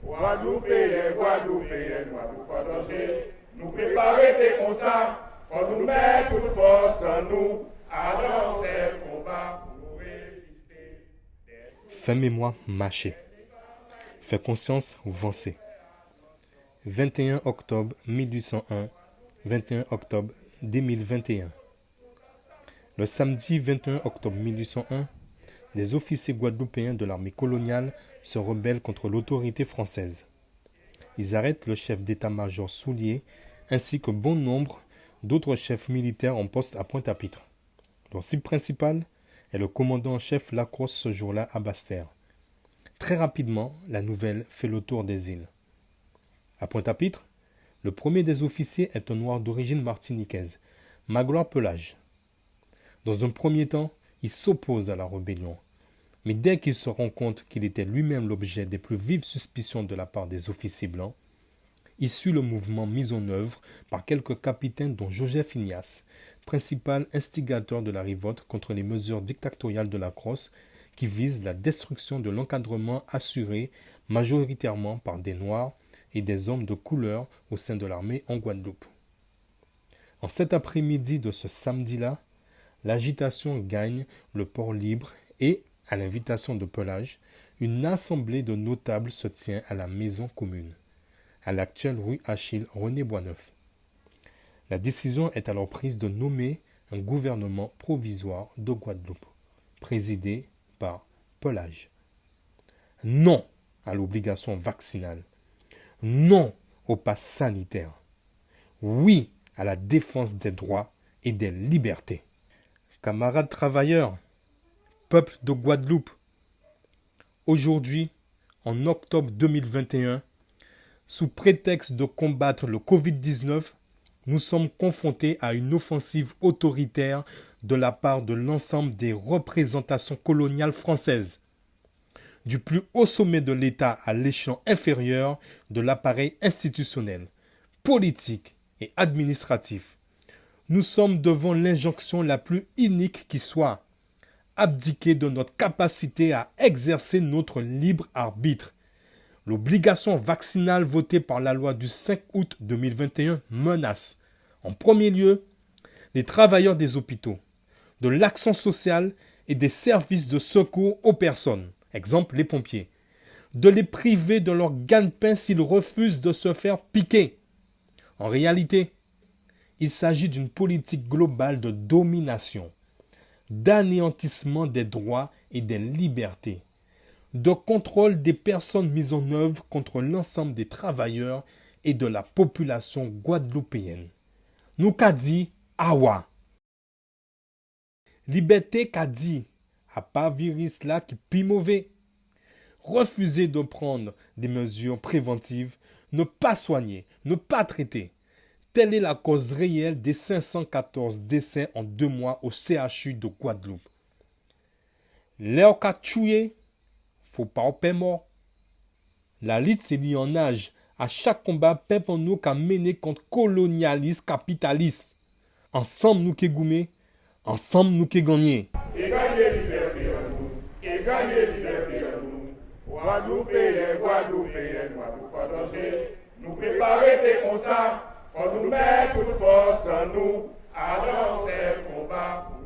Guadeloupéens, Guadeloupéennes, Guadeloupe pas danger. Nous préparer des constats, faut nous mettre toute force en nous, à lancer le combat pour nous résister. Fin mémoire mâché. Fait conscience vancé. 21 octobre 1801, 21 octobre 2021. Le samedi 21 octobre 1801, des officiers guadeloupéens de l'armée coloniale se rebellent contre l'autorité française. Ils arrêtent le chef d'état-major Soulier ainsi que bon nombre d'autres chefs militaires en poste à Pointe-à-Pitre. Leur cible principale est le commandant en chef Lacrosse ce jour-là à Basse-Terre. Très rapidement, la nouvelle fait le tour des îles. À Pointe-à-Pitre, le premier des officiers est un noir d'origine martiniquaise, Magloire Pelage. Dans un premier temps, il s'oppose à la rébellion. Mais dès qu'il se rend compte qu'il était lui-même l'objet des plus vives suspicions de la part des officiers blancs, il suit le mouvement mis en œuvre par quelques capitaines dont Joseph Ignace, principal instigateur de la révolte contre les mesures dictatoriales de Lacrosse qui visent la destruction de l'encadrement assuré majoritairement par des Noirs et des hommes de couleur au sein de l'armée en Guadeloupe. En cet après-midi de ce samedi-là, l'agitation gagne le port libre et, à l'invitation de Pelage, une assemblée de notables se tient à la maison commune, à l'actuelle rue Achille René Boisneuf. La décision est alors prise de nommer un gouvernement provisoire de Guadeloupe, présidé par Pelage. Non à l'obligation vaccinale. Non au pass sanitaire. Oui à la défense des droits et des libertés. Camarades travailleurs, peuple de Guadeloupe, aujourd'hui, en octobre 2021, sous prétexte de combattre le Covid-19, nous sommes confrontés à une offensive autoritaire de la part de l'ensemble des représentations coloniales françaises, du plus haut sommet de l'État à l'échelon inférieur de l'appareil institutionnel, politique et administratif. Nous sommes devant l'injonction la plus inique qui soit, abdiquer de notre capacité à exercer notre libre arbitre. L'obligation vaccinale votée par la loi du 5 août 2021 menace, en premier lieu, les travailleurs des hôpitaux, de l'action sociale et des services de secours aux personnes, exemple les pompiers, de les priver de leur gagne-pain s'ils refusent de se faire piquer. En réalité, il s'agit d'une politique globale de domination, d'anéantissement des droits et des libertés, de contrôle des personnes mises en œuvre contre l'ensemble des travailleurs et de la population guadeloupéenne. Nous qu'a dit Awa. Liberté qu'a dit, à part virus là qui pis mauvais. Refuser de prendre des mesures préventives, ne pas soigner, ne pas traiter. Telle est la cause réelle des 514 décès en 2 mois au CHU de Guadeloupe. L'air qu'a tué, faut pas en paix mort. La lutte s'est liée en âge. À chaque combat, peuple en nous qu'a mené contre colonialistes, capitalistes. Ensemble nous qu'est goumé, ensemble nous qu'est gagné. Et gagner liberté en nous, et gagner liberté en nous. Guadeloupéens, Guadeloupéennes, Guadeloupe pas danger. Nous préparer des constats, faut nous mettre toute force en nous, à lancer le combat.